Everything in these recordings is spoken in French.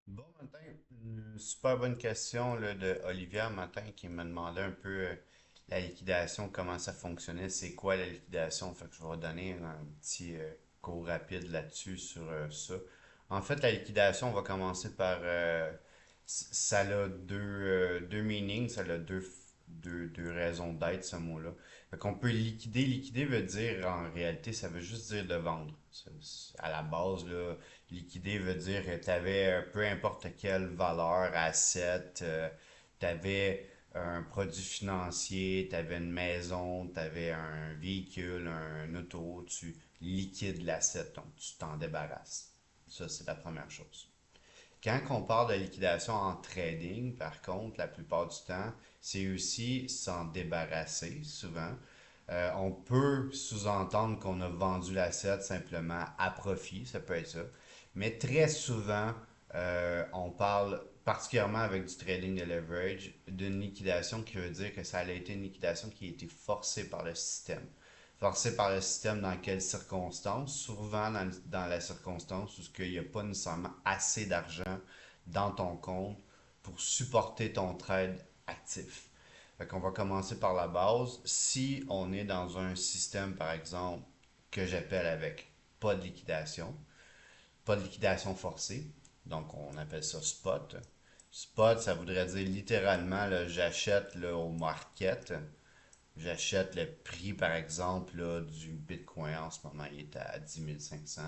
Bon matin, une super bonne question là, de Olivia matin qui me demandait un peu la liquidation, comment ça fonctionnait, c'est quoi la liquidation. Fait que je vais donner un petit cours rapide là-dessus sur ça. En fait, la liquidation, on va commencer par ça a deux meanings, ça a deux raisons d'être ce mot-là. Fait qu'on peut liquider. Liquider veut dire en réalité, ça veut juste dire de vendre. À la base, là, liquider veut dire que tu avais peu importe quelle valeur, asset, tu avais un produit financier, tu avais une maison, tu avais un véhicule, un auto, tu liquides l'asset, donc tu t'en débarrasses. Ça, c'est la première chose. Quand on parle de liquidation en trading, par contre, la plupart du temps, c'est aussi s'en débarrasser souvent. On peut sous-entendre qu'on a vendu l'asset simplement à profit, ça peut être ça. Mais très souvent, on parle, particulièrement avec du trading de leverage, d'une liquidation qui veut dire que ça a été une liquidation qui a été forcée par le système. Forcée par le système dans quelles circonstances? Souvent dans la circonstance où il n'y a pas nécessairement assez d'argent dans ton compte pour supporter ton trade actif. Fait qu'on va commencer par la base. Si on est dans un système, par exemple, que j'appelle avec pas de liquidation forcée, donc on appelle ça spot. Spot, ça voudrait dire littéralement, là, j'achète là, au market, j'achète le prix, par exemple, là, du Bitcoin en ce moment, il est à 10 500,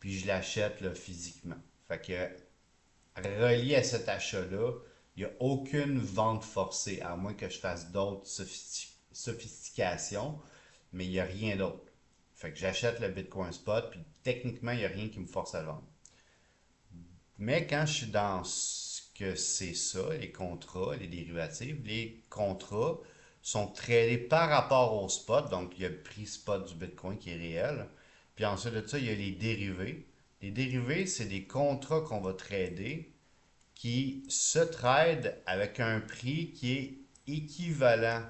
puis je l'achète là, physiquement. Fait que relié à cet achat-là, il n'y a aucune vente forcée, à moins que je fasse d'autres sophistications, mais il n'y a rien d'autre. Fait que j'achète le Bitcoin spot, puis techniquement, il n'y a rien qui me force à le vendre. Mais quand je suis dans ce que c'est ça, les contrats, les contrats sont tradés par rapport au spot, donc il y a le prix spot du Bitcoin qui est réel. Puis ensuite de ça, il y a les dérivés. Les dérivés, c'est des contrats qu'on va trader qui se trade avec un prix qui est équivalent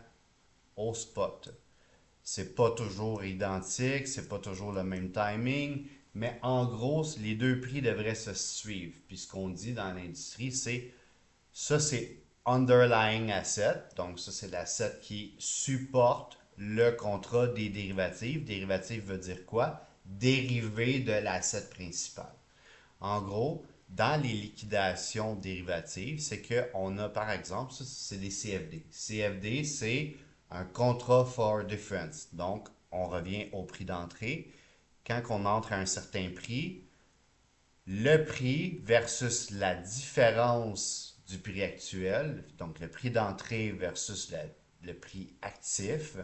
au spot. C'est pas toujours identique, c'est pas toujours le même timing, mais en gros, les deux prix devraient se suivre. Puis ce qu'on dit dans l'industrie, c'est ça, c'est underlying asset. Donc ça, c'est l'asset qui supporte le contrat des dérivatifs. Dérivatif veut dire quoi? Dérivé de l'asset principal. En gros, dans les liquidations dérivatives, c'est qu'on a par exemple, ça c'est des CFD. CFD, c'est un contrat for difference. Donc, on revient au prix d'entrée. Quand on entre à un certain prix, le prix versus la différence du prix actuel, donc le prix d'entrée versus le prix actif,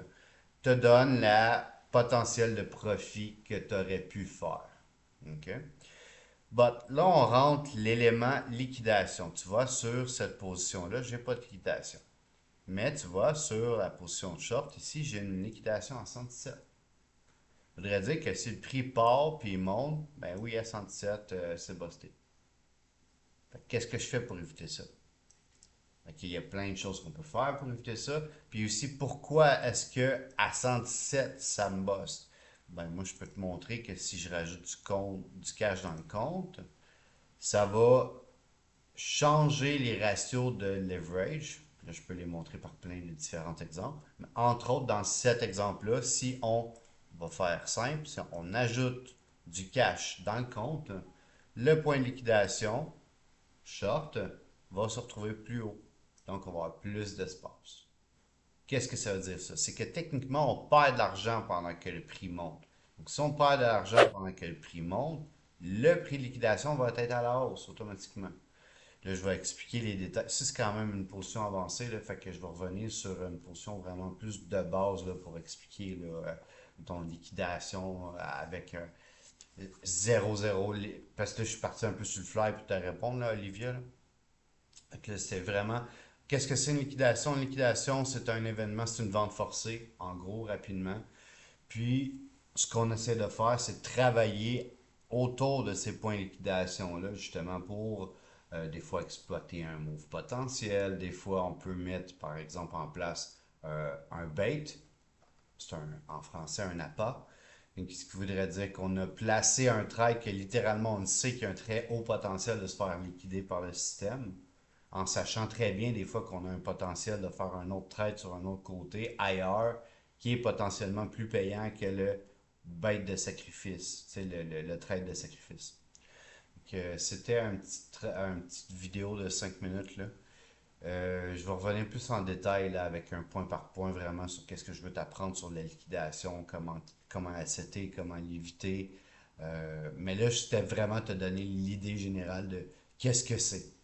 te donne la potentiel de profit que tu aurais pu faire. OK? But là, on rentre l'élément liquidation. Tu vois, sur cette position-là, j'ai pas de liquidation. Mais tu vois, sur la position de short, ici, j'ai une liquidation à 117. Ça voudrait dire que si le prix part puis il monte, ben oui, à 117, c'est busté. Qu'est-ce que je fais pour éviter ça? Il y a plein de choses qu'on peut faire pour éviter ça. Puis aussi, pourquoi est-ce que à 117, ça me bosse? Ben, moi, je peux te montrer que si je rajoute du cash dans le compte, ça va changer les ratios de leverage. Là, je peux les montrer par plein de différents exemples. Mais entre autres, dans cet exemple-là, si on va faire simple, si on ajoute du cash dans le compte, le point de liquidation, short, va se retrouver plus haut. Donc, on va avoir plus d'espace. Qu'est-ce que ça veut dire ça? C'est que techniquement, on perd de l'argent pendant que le prix monte. Donc, si on perd de l'argent pendant que le prix monte, le prix de liquidation va être à la hausse automatiquement. Là, je vais expliquer les détails. Ça, c'est quand même une position avancée, là, fait que je vais revenir sur une position vraiment plus de base là, pour expliquer là, ton liquidation avec 0,0. Parce que là, je suis parti un peu sur le fly pour te répondre, là, Olivia. Là. Fait que là, c'est vraiment. Qu'est-ce que c'est une liquidation? Une liquidation, c'est un événement, c'est une vente forcée, en gros, rapidement. Puis, ce qu'on essaie de faire, c'est de travailler autour de ces points de liquidation-là, justement pour des fois exploiter un move potentiel. Des fois, on peut mettre, par exemple, en place un bait, c'est en français un appât. Donc, ce qui voudrait dire qu'on a placé un trade que littéralement on sait qu'il y a un très haut potentiel de se faire liquider par le système, en sachant très bien des fois qu'on a un potentiel de faire un autre trade sur un autre côté, ailleurs, qui est potentiellement plus payant que le bait de sacrifice, le trade de sacrifice. C'était une petite vidéo de 5 minutes là. Je vais revenir plus en détail là, avec un point par point vraiment sur qu'est-ce que je veux t'apprendre sur la liquidation, comment accepter, comment l'éviter. Mais là, c'était vraiment te donner l'idée générale de qu'est-ce que c'est.